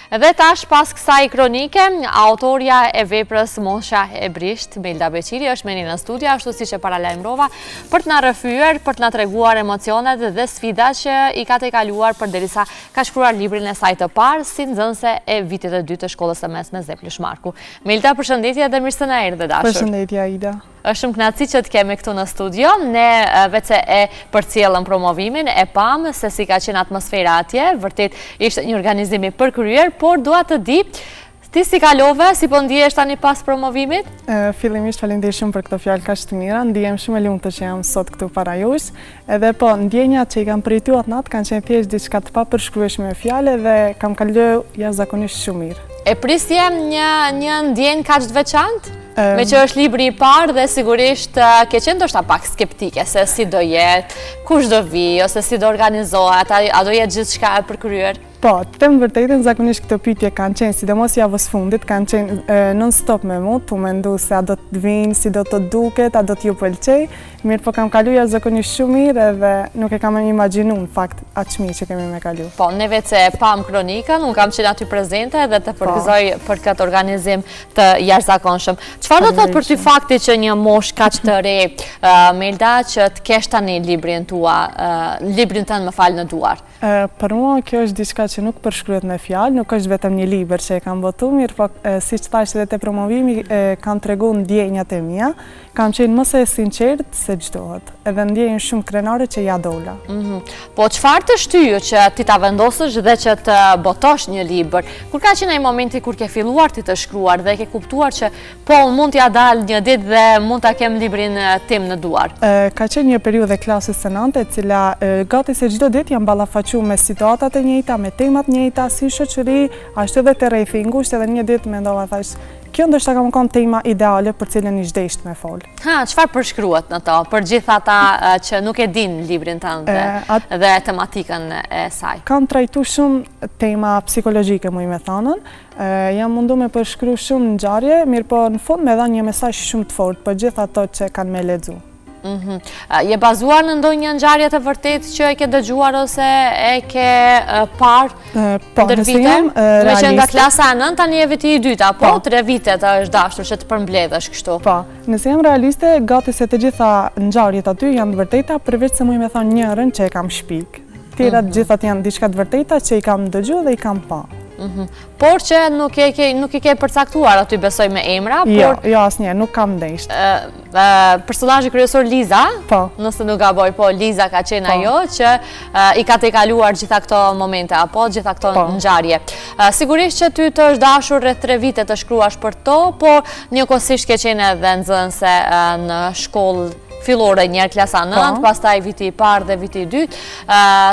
Dhe tash pas kësaj kronike, autorja e veprës Mosha e Brisht, Melda Beqiri, është me një në studia, ashtu si që paralajmërova, për të na rrëfyer, për të na treguar emocionet dhe sfidat që i ka të kaluar përderisa ka shkruar librin e saj të parë, si nxënëse e vitit të dytë të shkollës së mesme Zeplush Marku. Melda, përshëndetje dhe mirë se na erdhe dashur. Përshëndetje Aida. Është shumë kënaqësi që të kemi këtu në studio. Ne vetë e përcjellëm promovimin, e pam se si ka qenë atmosfera atje, vërtet ishte një organizim i përkryer, por dua të di ti si kalove, si po ndihesh tani pas promovimit? Fillimisht faleminderit shumë për këto fjalë kaq të mira. Ndihem shumë e lumtur që jam sot këtu para jush. Edhe po, ndjenjat që i kam pritur atë natë kanë qenë thjesht diçka të papërshkrueshme me fjalë dhe kam kaluar jashtëzakonisht shumë mirë. E prisje një ndjenjë kaq të veçantë? Me që është libri i parë dhe sigurisht ke qenë ndoshta pak skeptike se si do jetë, kush do vi, ose si do organizohet, a do jetë gjithçka e përkryer? Po, të them vërtetën, zakonisht këto pyetje kanë qenë, sidomos javës fundit, kanë qenë non-stop me mua, tu mendu se a do të vinë, si do të duket, a do t'ju pëlqej, mirë po kam kaluar zakonisht shumë mirë edhe nuk e kam imagjinuar në fakt atë çmim që kemi me kalu. Po, ne vetë se pam kronikën, unë kam qenë aty prezente dhe të përgëzoj për këtë organizim të jashtëzakonshëm. Çfarë do thotë për ty fakti që një moshë kaq të re, Melda, që të kesh tani librin tënd në duar? Për mua kjo është diçka që nuk përshkruhet me fjalë, nuk është vetëm një libër që e kam botuar, mirë, po siç thash edhe te promovimi kam treguar ndjenjat e mia, kam qenë më së sinqert se çdohet. Edhe ndjehem shumë krenare që ja dola. Po çfarë të shtyju që ti ta vendosësh dhe që të botosh një libër? Kur ka qenë ai momenti kur ke filluar ti të shkruar dhe ke kuptuar që po mund t'ja dal një ditë dhe mund ta kem librin tim në duar? Ka qenë një periudhë klasës së 9-te, e cila gati se çdo ditë jam ballafaquar me situatat e njëjta, me temat njëjta, si shoqëri, ashtu edhe te rrethi i ngushtë, edhe një ditë mendova thash, kjo ndoshta ka qenë tema ideale për cilën i zhdesht me fol. Çfarë përshkruhet në to, për gjithë ata që nuk e din librin tënd dhe tematikën e saj? Kam trajtuar shumë tema psikologjike, muj me thënën. Jam mundu me përshkru shumë ngjarje, mirë po në fund me dha një mesazh shumë të fortë për gjithë ato që kanë me lexu. Je bazuar në ndonjë ngjarje të vërtetë që e ke dëgjuar ose e ke parë ndër vite? Me që nga klasa e 9 tani je viti i dytë, apo 3 vite të është dashur që të përmbledhësh kështu? Po, nëse jam realiste, gati se të gjitha ngjarjet aty janë të vërteta, përveç se muj me thonë njërën që e kam shpik. Tjerat gjithat janë diçka të vërteta që i kam dëgju dhe i kam pa. Por që nuk i ke përcaktuar aty besoj me emra? Jo, asnjëherë, nuk kam ndesht. Personazhi kryesor Liza, nëse nuk gaboj, po Liza ka qenë ajo që i ka të kaluar gjitha këto momente, apo gjitha këto ngjarje. Sigurisht që ty të është dashur rreth 3 vite të shkruash për to, por njëkohësisht ke qenë edhe nxënëse në shkollë fillore njerë klasa 9, pastaj viti i parë dhe viti i dytë.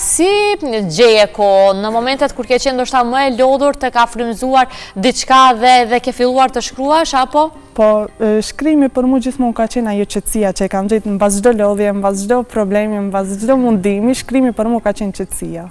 Si gjeje kohë në momentet kur ke qenë ndoshta më e lodhur të ka frymzuar diçka dhe ke filluar të shkruash, apo? Po, shkrimi për mua gjithmonë ka qenë ajo qetësia që e kam gjetur mbas çdo lodhje, mbas çdo problemi, mbas çdo mundimi, shkrimi për mua ka qenë qetësia.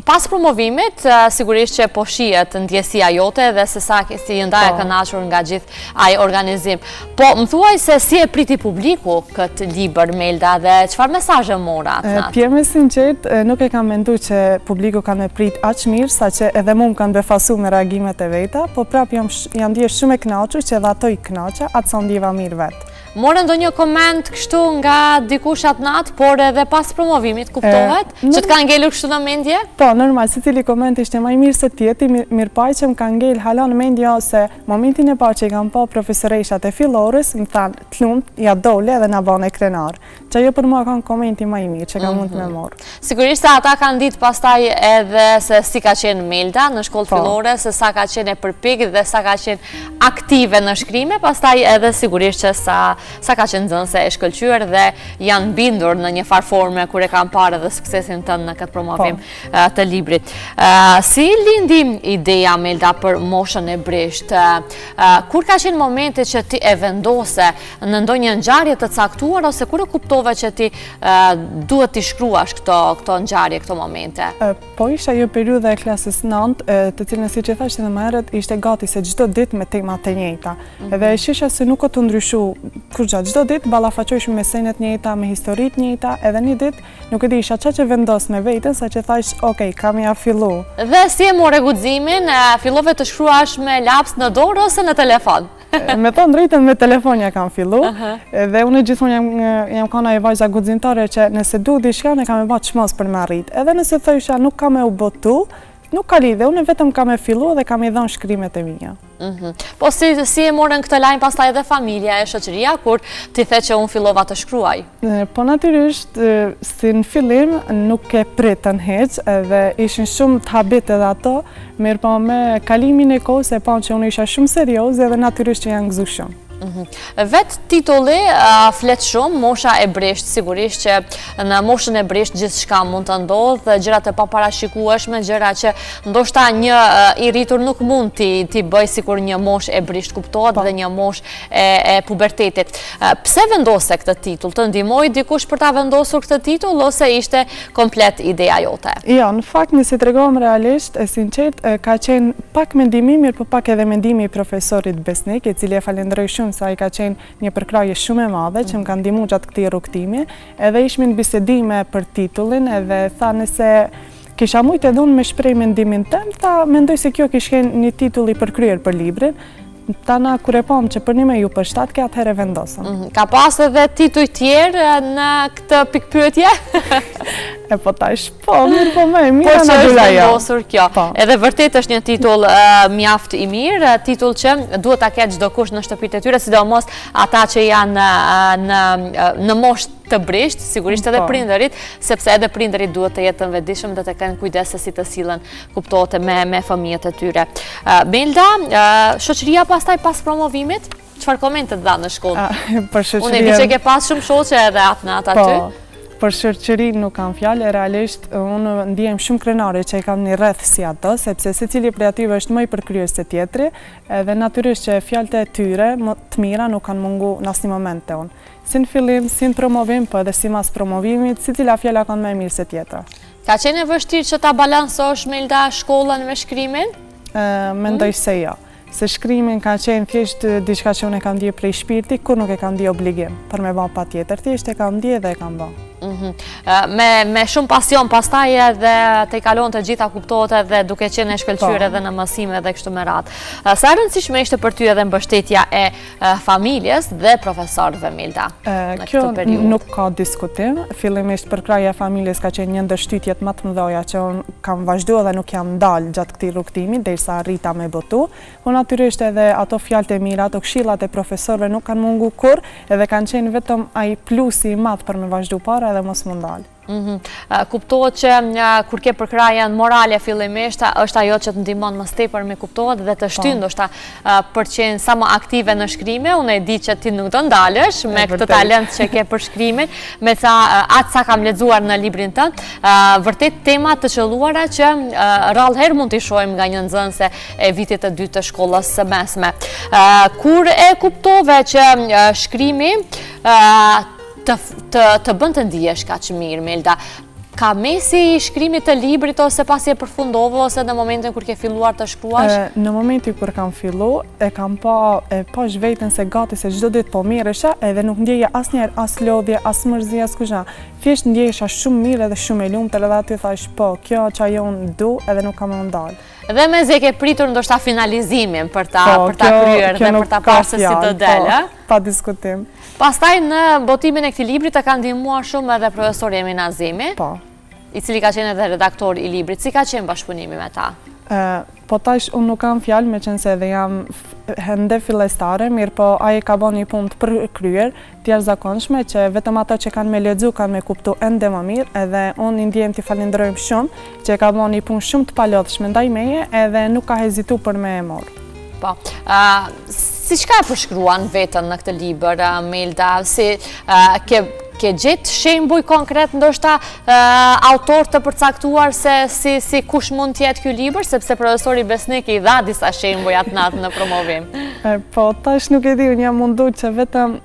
Pas promovimit, sigurisht që po shihet ndjesia jote dhe se sa si ndaje kënaqur nga gjithë ai organizim. Po, më thuaj se si e priti publiku këtë libër, Melda, dhe çfarë mesazhe mora atë natë? Pjeme sinqert, nuk e kam menduar që publiku ka me prit aq mirë, saqë edhe mua më kanë befasuar me reagimet e veta, po prap jam ndier shumë e kënaqur që edhe ato i kënaqa, atë sa ndjeva mirë vetë. More ndonjë koment kështu nga dikush atë natë, por edhe pas promovimit kuptohet, që të ka ngelur kështu në mendje? Po, normal, secili koment ishte më i mirë se tjetri, mirë pa që më ka ngel hala në mendje se momentin e parë që i kam pa profesoreshat e fillores, më thanë të lumt, ja dole dhe na bane krenar. Që ajo për mua kanë komenti më i mirë që ka mund me morë. Sigurisht se ata kanë ditë pastaj edhe se si ka qenë Melda në shkollë fillore, se sa ka qenë e përpik dhe sa ka qenë aktive në shkrime, pastaj edhe sigurisht që sa ka qenë nxënëse e shkëlqyer dhe janë bindur në një farë forme kur e kanë parë dhe suksesin tënd në këtë promovim të librit. Si lindi ideja, Melda, për Moshën e Brisht? Kur ka qenë momente që ti e vendose në ndonjë ngjarje të caktuar ose kur e kuptove që ti duhet t'i shkruash këto ngjarje, këto momente? Po ishte ajo periudha e klasës 9, të cilën siç e thash edhe më herët, ishte gati se çdo ditë me tema të njëjta. Edhe e shihja se nuk ka të ndryshuar kurgja, çdo ditë ballafaqohesh me senet njëjta, me historitë njëjta, edhe një ditë nuk e di isha që vendos me veten sa që thash, "Ok, kam ja fillu." Dhe si e more guximin, fillove të shkruash me laps në dorë ose në telefon? Me thënë drejtën me telefonja kam fillu, dhe unë gjithmonë jam kanë e vajza guximtare që nëse du diçka ne kam e bë çmos për me arrit. Edhe nëse thosha nuk kam e u botu, nuk ka lidhje, unë vetëm kam e fillu dhe kam i dhënë shkrimet e mia. Po si e morën këtë lajm pastaj edhe familja e shoqëria kur ti the që unë fillova të shkruaj? Po natyrisht, si në fillim nuk e pritën hiç edhe ishin shumë të habit edhe ato, mirë po me kalimin e kohës e panë që unë isha shumë serioze edhe natyrisht që janë gëzu shumë. Vetë titulli flet shumë, mosha e brisht, sigurisht që në moshën e brisht gjithçka mund të ndodhë, gjërat e paparashikueshme, gjëra që ndoshta një i rritur nuk mund t'i bëj sikur një moshë e brisht kuptohet dhe një moshë e pubertetit. Pse vendose këtë titull? Të ndihmoi dikush për ta vendosur këtë titull ose ishte komplet ideja jote? Jo, në fakt nëse tregom realisht, e sinqert, ka qenë pak mendimi, mirë po pak edhe mendimi i profesorit Besnik, i cili e falenderoj shumë sa i ka qenë një përkrahje shumë e madhe që më ka ndihmuar gjatë këtij rrugtimi, edhe ishim në bisedime për titullin edhe tha nëse kisha mujtë edhe unë me shpreh mendimin tim, tha mendoj se kjo kish qenë një titull i përkryer për librin. Tana kur e pam që për një me ju përshtatke, atëherë vendosëm. Ka pas edhe tituj tjerë në këtë pikpyetje? E po tash, po, mirë po me, Po mira që në është dula ja. vendosur kjo. Edhe vërtet është një titull mjaft i mirë, titull që duhet ta ketë çdo kush në shtëpitë e tyre, sidomos ata që janë në moshë të brisht, sigurisht edhe prindërit, sepse edhe prindërit duhet të jetë të vetëdijshëm dhe të kenë kujdes se si të sillen kuptohet me fëmijët e tyre. Melda, shoqëria pastaj pas promovimit, çfarë komente dha në shkollë? Unë e di që ke pas shumë shoqe edhe atë aty. Për shoqërinë nuk kam fjalë, realisht unë ndihem shumë krenare që i kam një rreth si ato, sepse secili prej atyre është më i përkryer se tjetri, edhe natyrisht që fjalët e tyre të mira nuk kanë mungu në asnjë moment te unë. Si në fillim, si në promovim, po edhe si mas promovimit, secila fjala kanë më e mirë se tjetra. Ka qenë e vështirë që ta balansosh Melda shkollën me shkrimin? Mendoj se jo. Se shkrimin ka qenë thjesht diçka që unë e kam ndje prej shpirti, kur nuk e kam ndje obligim për me bën patjetër, thjesht e kam ndje dhe e kam bën. Me shumë pasion pastaj edhe të i kalon të gjitha kuptohet edhe duke qenë e shkëlqyer edhe në mësime dhe kështu me radhë. Sa e rëndësishme ishte për ty edhe mbështetja e familjes dhe profesorëve, Melda? Kjo nuk ka diskutim. Fillimisht përkrahja e familjes ka qenë një ndër shtytjet më të mëdha që unë kam vazhduar dhe nuk jam ndalë gjatë këtij rrugtimi derisa arrita me botu. Po natyrisht edhe ato fjalët e mira, ato këshillat e profesorëve nuk kanë mungu kurrë, edhe kanë qenë vetëm ai plusi i madh për me vazhdu para edhe mos më ndalë. Kuptohet që kur ke përkrahjen morale fillimisht është ajo që të ndihmon më tepër me kuptohet dhe të shtyn ndoshta për të qenë sa më aktive në shkrime. Unë e di që ti nuk do ndalesh me këtë talent që ke për shkrimin, me atë sa kam lexuar në librin tënd, vërtet tema të qelluara që rrallëherë mund t'i shohim nga një nxënëse e vitit të dytë të shkollës së mesme. Kur e kuptove që shkrimi të bën të ndihesh kaq mirë, Melda, ka mesi i shkrimit të librit ose pasi e përfundove ose në momentin kur ke filluar të shkruash? Në momentin kur kam fillu, e kam pa veten se gati se çdo ditë po mirresha, edhe nuk ndjeja asnjëherë as lodhje, as mërzi, as kusha. Thjesht ndjehesha shumë mirë edhe shumë e lumtur, edhe aty thash po, kjo çajo unë du edhe nuk kam më ndal. Dhe me ze ke pritur ndoshta finalizimin për ta kryer dhe për ta parë se si do del, pa diskutim. Pastaj në botimin e këtij libri të ka ndihmuar shumë edhe profesori Emin Azimi, i cili ka qenë edhe redaktor i librit. Si ka qenë bashkëpunimi me ta? Po tash unë nuk kam fjalë, me qenë se edhe jam hende fillestare, mirë po ai ka bën një punë të përkryer, të jashtëzakonshme që vetëm ata që kanë me lexu kanë me kuptu ende më mirë, edhe unë i ndjem t'i falenderojmë shumë që ka bën një punë shumë të palodhshme ndaj meje edhe nuk ka hezituar për me e marrë. Po, si çka e përshkruan vetën në këtë libër, Melda? Si ke gjetë shembuj konkret ndoshta autor të përcaktuar se si kush mund të jetë ky libër, sepse profesori Besnik i dha disa shembuj atë natë në promovim. Po, tash nuk e di, unë jam mundur që vetëm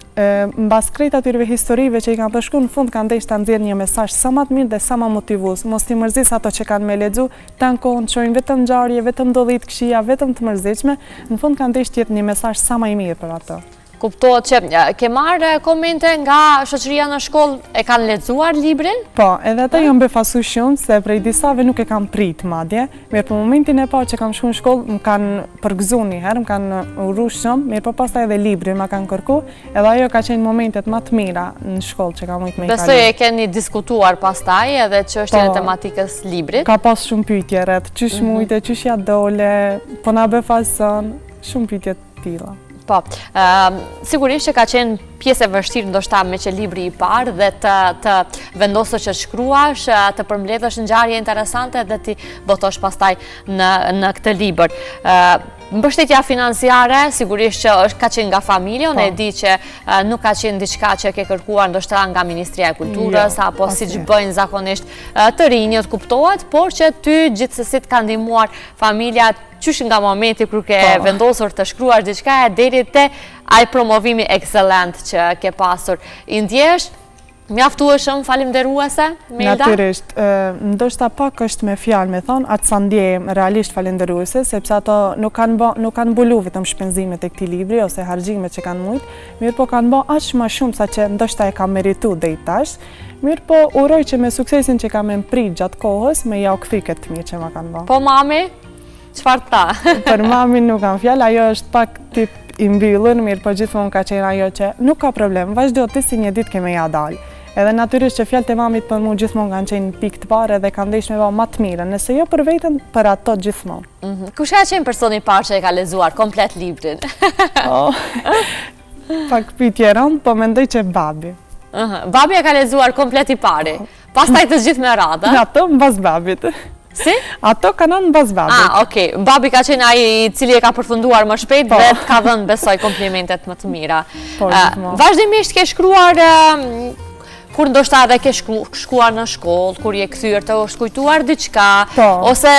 mbas krejt atyre historive që i kanë përshkruar në fund kanë ndesh ta nxjerrë një mesazh sa më të mirë dhe sa më motivues. Mos t'i mërzis ato që kanë me lexu, tankon çojnë vetëm ngjarje, vetëm ndodhit këshia, vetëm të mërzitshme. Në fund kanë ndesh të jetë një mesazh sa më i mirë për ato. Kuptohet që ke marrë komente nga shoqëria në shkollë, e kanë lexuar librin? Po, edhe ata jam befasu shumë se prej disave nuk e kam prit madje, mirë për momentin e parë që kam shku në shkollë, më kanë përgëzu një herë, më kanë urru shumë, mirë për pastaj edhe librin më kanë kërku, edhe ajo ka qenë momentet më të mira në shkollë që kam ujtë me i kalu. Besoj e keni diskutuar pastaj edhe çështjen e tematikës librit? Ka pas shumë pyetje rreth, çish mujte, çish ja dole, po na befason, shumë pyetje të tilla. Po, sigurisht që ka qenë pjesë e vështirë ndoshta me që libri i parë dhe të vendosësh që shkruash, të përmbledhësh ngjarje interesante dhe ti botosh pastaj në këtë libër. Mbështetja financiare, sigurisht që ka qenë nga familja, unë e di që nuk ka qenë diçka që ke kërkuar ndoshta nga Ministria e Kulturës, apo siç bëjnë zakonisht të rinjët, kuptohet, por që ty gjithsesi të ka ndihmuar familja qysh nga momenti kur ke vendosur të shkruash diçka deri te ai promovimi ekselent që ke pasur. I ndjesh mjaftueshëm falenderuese, Melda? Natyrisht, ndoshta pak është me fjalë me thonë, atë sa ndjejem realisht falenderuese, sepse ato nuk kanë bulu vetëm shpenzimet e këtij libri ose harxhimet që kanë mujt, mirë po kanë bë aq më shumë sa që ndoshta e kam meritu deri tash. Mirë po uroj që me suksesin që kam prit gjatë kohës, me ja u kthy këtë mirë që ma kanë bë. Po mami, çfarë tha? Për mamin nuk kam fjalë, ajo është pak tip i mbyllur, mirë po gjithmonë ka qenë ajo që nuk ka problem, vazhdo ti si një ditë keme ja dal. Edhe natyrisht që fjalët e mamit për mua gjithmonë kanë qenë pikë të parë dhe kanë ndesh me vao më të mirën, nëse jo për veten, për ato gjithmonë. Kush ka qenë personi i parë që e ka lexuar komplet librin? Pak pyetje rënd, po mendoj që babi. Babi e ka lexuar komplet i pari, pastaj të gjithë me radhë? Ato mbas babit. Si? Ato kanë në mbas babit. Okej. Babi ka qenë ai i cili e ka përfunduar më shpejt dhe të ka dhënë besoj komplimentet më të mira. Vazhdimisht ke shkruar kur ndoshta edhe ke shkuar në shkollë, kur je kthyer të është kujtuar diçka, ose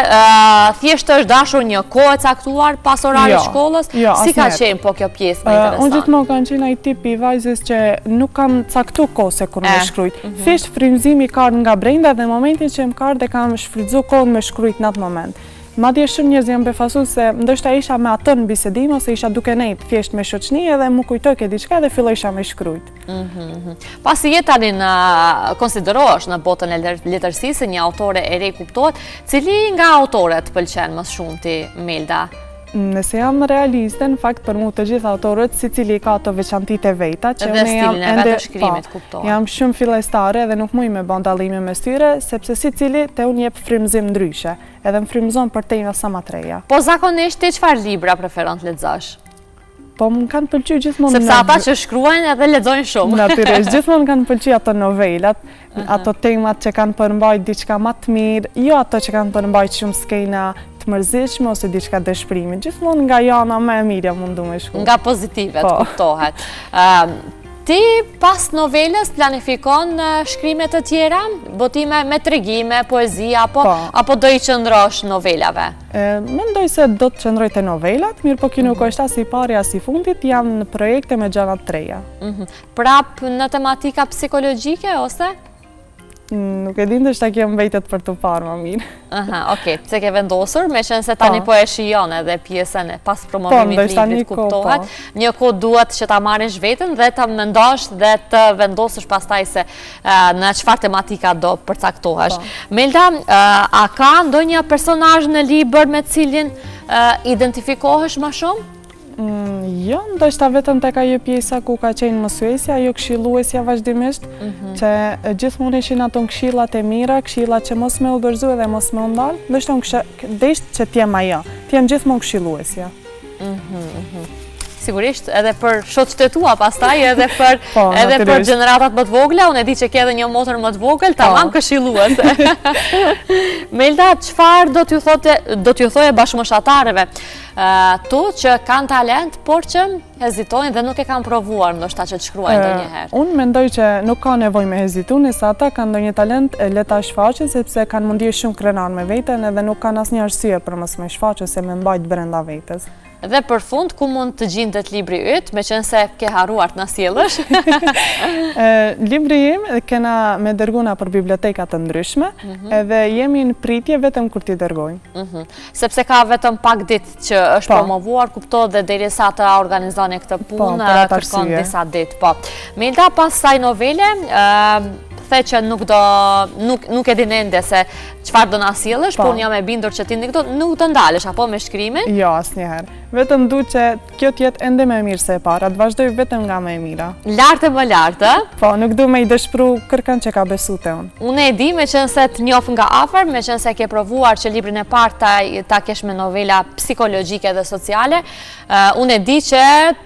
thjesht është dashur një kohë e caktuar pas orarit shkollës, si ka qenë po kjo pjesë më interesante? Unë gjithmonë kanë qenë ai tip i vajzës që nuk kam caktu kohë se kur me shkrujt. Thjesht frymëzimi ka nga brenda dhe momentin që më ka dhe kam shfrytzu kohën me shkrujt në atë moment. Madje shumë njerëz janë befasu se ndoshta isha me atë në bisedim ose isha duke nejt thjesht me shoqni edhe mu kujtoj ke diçka dhe filloisha me shkrujt. Pasi je tani konsiderohesh në botën e letërsisë një autore e re, kuptohet, cili nga autoret pëlqen më shumë ti, Melda? Nëse jam realiste, në fakt për mu të gjithë autorët, si cili ka ato veçantit e veta, që dhe stilin e vetë shkrimit, kuptohet. Jam shumë fillestare dhe nuk muj me bën dallime mes tyre, sepse si cili te unë jep frymëzim ndryshe, edhe më frymëzon për tema sa më të reja. Po zakonisht ti çfarë libra preferon të lexosh? Po më kanë pëlqyer gjithmonë sepse ata që shkruajnë edhe lexojnë shumë. Natyrisht, gjithmonë kanë pëlqyer ato novelat, ato temat që kanë përmbajtur diçka më të mirë, jo ato që kanë përmbajtur shumë skena të mërzitshme ose diçka dëshpërimi. Gjithmonë nga jana më e mirë mundu me shku. Nga pozitivet, kuptohet. Ti pas novelës planifikon shkrime të tjera, botime me tregime, poezi, apo do i qëndrosh novelave? Mendoj se do të qëndroj te novelat, mirë po kjo nuk është as i pari as i fundit, jam në projekte me gjana të reja. Prap në tematika psikologjike ose? Nuk e din ndoshta kjo mbetet për të parë më mirë. Okej, se ke vendosur, me qenë se tani po e shijon edhe pjesën e pas promovimit librit, kuptohet. Një kohë duhet që ta marrësh veten dhe ta mendosh dhe të vendosësh pastaj se në çfarë tematika do përcaktohesh. Melda, a ka ndonjë personazh në libër me cilin identifikohesh më shumë? Jo, ndoshta vetëm tek ajo pjesa ku ka qenë mësuesja, ajo këshilluesja vazhdimisht, që gjithmonë ishin ato këshillat e mira, këshillat që mos me u dorëzu dhe mos me u ndal, ndoshta unë desh që t'jem ajo, t'jem gjithmonë këshilluesja. Sigurisht, edhe për shoqët e tua pastaj, edhe për gjeneratat më të vogla, unë e di që ke edhe një motër më të vogël, tamam këshilluese. Melda, çfarë do t'ju thoje bashkëmoshatarëve? Tu që kanë talent, por që hezitojnë dhe nuk e kanë provuar ndoshta që të shkruajnë ndonjëherë. Unë mendoj që nuk ka nevojë me hezitu, nëse ata kanë ndonjë talent, le ta shfaqin sepse kanë mundësi shumë krenar me veten edhe nuk kanë asnjë arsye për mos me shfaqë ose me mbajt brenda vetes. Dhe për fund, ku mund të gjendet libri yt, me qenë se ke harruar të na sjellësh? Libri im kena me dërguna për biblioteka të ndryshme, edhe jemi në pritje vetëm kur t'i dërgojmë. Sepse ka vetëm pak ditë që është promovuar, kuptohet dhe derisa të organizoni këtë punë, kërkon disa ditë. Po. Melda, pas kësaj novele, the që nuk e din ende se çfarë do na sjellësh, por jam e bindur që ti nuk do ndalesh apo me shkrimin? Jo, asnjëherë. Vetëm du që kjo t'jetë ende më e mirë se e para, të vazhdoj vetëm nga më e mira. Lartë e më lartë, ë? Po, nuk du me i dëshpru kërkën që ka besu te unë. Unë e di, me qenë se të njoh nga afër, me qenë se ke provuar që librin e parë ta kesh me novela psikologjike dhe sociale, unë e di që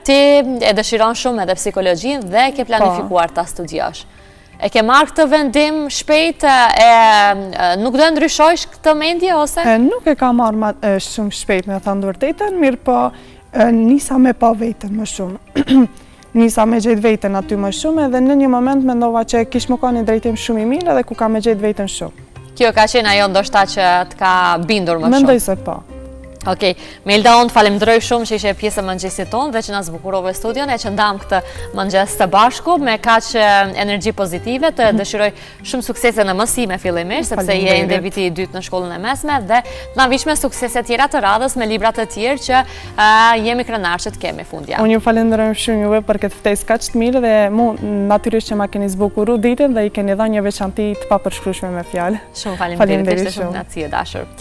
ti e dëshiron shumë edhe psikologjinë dhe ke planifikuar ta studiosh. E ke marrë këtë vendim shpejt, nuk do ndryshojsh këtë mendje, ose? Nuk e ka marrë shumë shpejt, me thënë vërtetën, mirë po nisa me pa vetën më shumë. Nisa me gjetë vetën aty më shumë, edhe në një moment mendova që kish më ka një drejtim shumë i mirë edhe ku ka me gjetë vetën shumë. Kjo ka qenë ajo ndoshta që të ka bindur më shumë? Mendoj se po. Okej, Melda, unë të falemnderoj shumë që ishe pjesë e mëngjesit tonë dhe që na zbukurove studion, e që ndam këtë mëngjes të bashku me kaq energji pozitive, të dëshiroj shumë suksese në mësime fillimisht, sepse je ende viti i dytë në shkollën e mesme, dhe na vishme suksese tjera të radhës me libra të tjerë që jemi krenar që të kemi fundja. Unë ju falenderoj shumë juve për këtë ftesë kaq të mirë dhe mu natyrisht që ma keni zbukuru ditën dhe i keni dhënë një veçanti të papërshkrueshme me fjalë. Shumë faleminderit, ishte shumë kënaqësi e dashur.